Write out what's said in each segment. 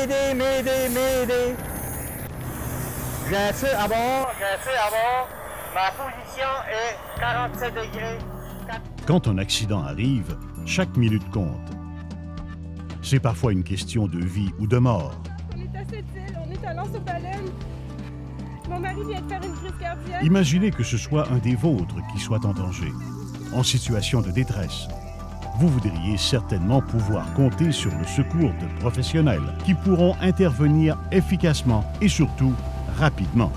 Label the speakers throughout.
Speaker 1: M'aider. J'ai un feu à bord. Ma position est 47 degrés.
Speaker 2: Quand un accident arrive, chaque minute compte. C'est parfois une question de vie ou de mort.
Speaker 3: On est à cette île, on est à Lance-aux-Baleines. Mon mari vient de faire une crise cardiaque.
Speaker 2: Imaginez que ce soit un des vôtres qui soit en danger, en situation de détresse. Vous voudriez certainement pouvoir compter sur le secours de professionnels qui pourront intervenir efficacement et surtout rapidement.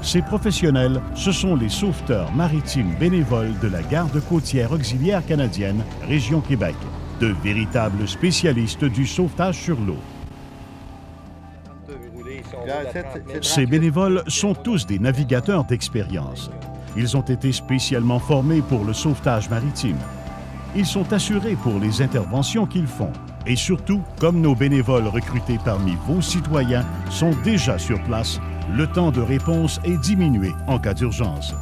Speaker 2: Ces professionnels, ce sont les sauveteurs maritimes bénévoles de la Garde côtière auxiliaire canadienne, Région Québec, de véritables spécialistes du sauvetage sur l'eau. Ces bénévoles sont tous des navigateurs d'expérience. Ils ont été spécialement formés pour le sauvetage maritime. Ils sont assurés pour les interventions qu'ils font. Et surtout, comme nos bénévoles recrutés parmi vos citoyens sont déjà sur place, le temps de réponse est diminué en cas d'urgence.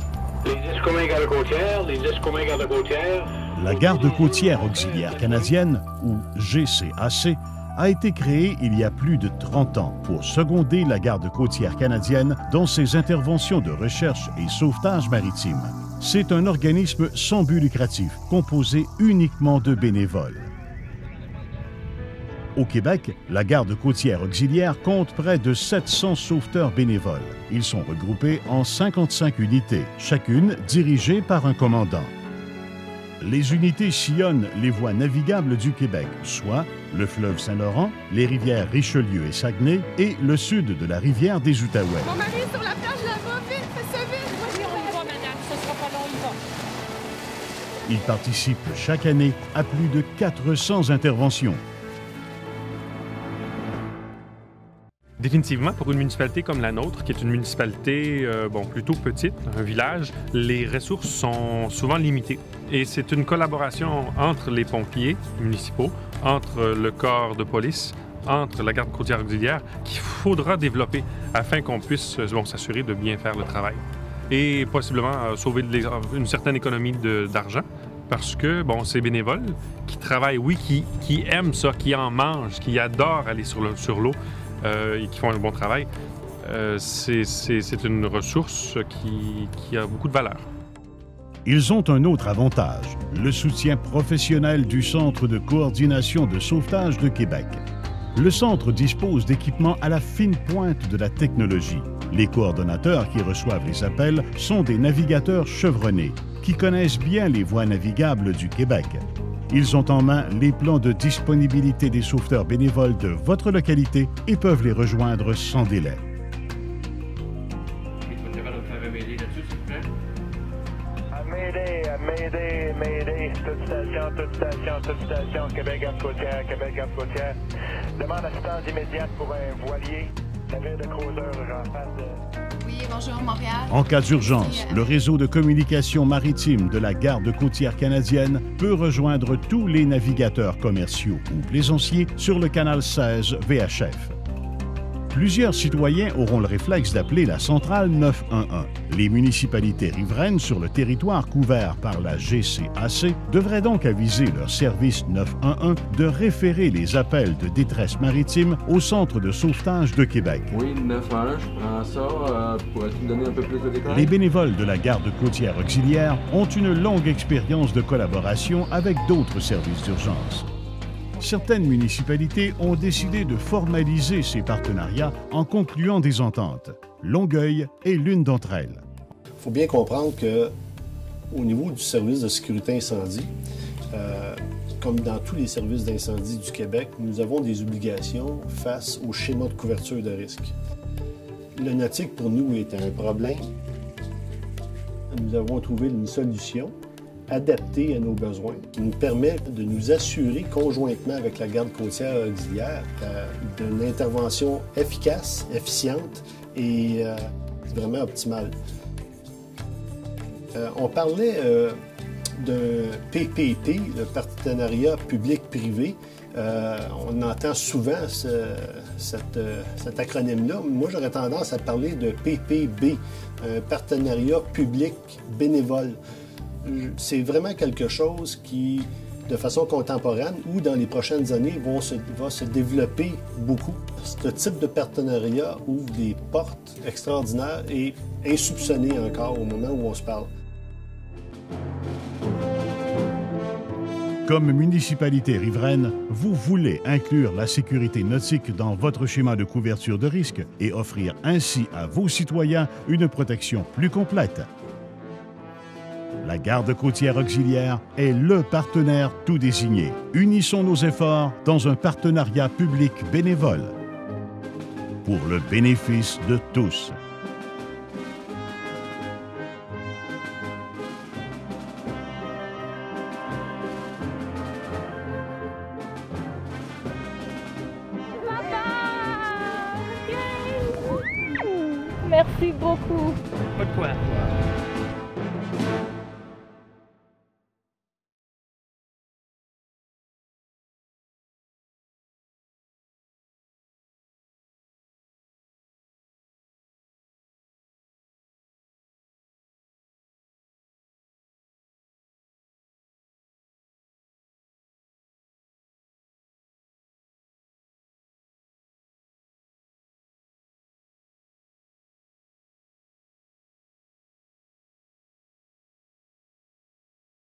Speaker 2: La Garde côtière auxiliaire canadienne, ou GCAC, a été créée il y a plus de 30 ans pour seconder la Garde côtière canadienne dans ses interventions de recherche et sauvetage maritime. C'est un organisme sans but lucratif, composé uniquement de bénévoles. Au Québec, la Garde côtière auxiliaire compte près de 700 sauveteurs bénévoles. Ils sont regroupés en 55 unités, chacune dirigée par un commandant. Les unités sillonnent les voies navigables du Québec, soit le fleuve Saint-Laurent, les rivières Richelieu et Saguenay et le sud de la rivière des Outaouais.
Speaker 3: Mon mari est sur la plage là-bas, vite, fais ça vite!
Speaker 4: Oui, on y va, madame, ce sera pas long, on y va.
Speaker 2: Ils participent chaque année à plus de 400 interventions.
Speaker 5: Définitivement, pour une municipalité comme la nôtre, qui est une municipalité plutôt petite, un village, les ressources sont souvent limitées. Et c'est une collaboration entre les pompiers municipaux, entre le corps de police, entre la Garde côtière auxiliaire, qu'il faudra développer afin qu'on puisse s'assurer de bien faire le travail. Et possiblement sauver une certaine économie d'argent. Parce que, ces bénévoles qui travaillent, oui, qui aiment ça, qui en mangent, qui adorent aller sur l'eau, et qui font un bon travail, c'est une ressource qui a beaucoup de valeur.
Speaker 2: Ils ont un autre avantage, le soutien professionnel du Centre de coordination de sauvetage de Québec. Le centre dispose d'équipements à la fine pointe de la technologie. Les coordonnateurs qui reçoivent les appels sont des navigateurs chevronnés, qui connaissent bien les voies navigables du Québec. Ils ont en main les plans de disponibilité des sauveteurs bénévoles de votre localité et peuvent les rejoindre sans délai.
Speaker 1: Mayday, toute station, Québec, Garde côtière. Demande assistance immédiate pour un voilier, navire de croiseur en face de...
Speaker 6: Oui, bonjour, Montréal.
Speaker 2: En cas d'urgence, le réseau de communication maritime de la Garde côtière canadienne peut rejoindre tous les navigateurs commerciaux ou plaisanciers sur le canal 16 VHF. Plusieurs citoyens auront le réflexe d'appeler la centrale 911. Les municipalités riveraines sur le territoire couvert par la GCAC devraient donc aviser leur service 911 de référer les appels de détresse maritime au Centre de sauvetage de Québec.
Speaker 7: Oui, 911, je prends ça. Pourrais-tu me donner un peu plus de détails?
Speaker 2: Les bénévoles de la Garde côtière auxiliaire ont une longue expérience de collaboration avec d'autres services d'urgence. Certaines municipalités ont décidé de formaliser ces partenariats en concluant des ententes. Longueuil est l'une d'entre elles.
Speaker 8: Il faut bien comprendre qu'au niveau du service de sécurité incendie, comme dans tous les services d'incendie du Québec, nous avons des obligations face au schéma de couverture de risque. Le nautique, pour nous, est un problème. Nous avons trouvé une solution adaptée à nos besoins, qui nous permet de nous assurer conjointement avec la Garde côtière auxiliaire d'une intervention efficace, efficiente et vraiment optimale. On parlait d'un PPP, le partenariat public-privé. On entend souvent cet acronyme-là. Moi, j'aurais tendance à parler de PPB, un partenariat public bénévole. C'est vraiment quelque chose qui de façon contemporaine ou dans les prochaines années va se développer beaucoup. Ce type de partenariat ouvre des portes extraordinaires et insoupçonnées encore au moment où on se parle.
Speaker 2: Comme municipalité riveraine, vous voulez inclure la sécurité nautique dans votre schéma de couverture de risque et offrir ainsi à vos citoyens une protection plus complète. La Garde côtière auxiliaire est le partenaire tout désigné. Unissons nos efforts dans un partenariat public bénévole pour le bénéfice de tous.
Speaker 3: Merci beaucoup.
Speaker 4: Pas de quoi.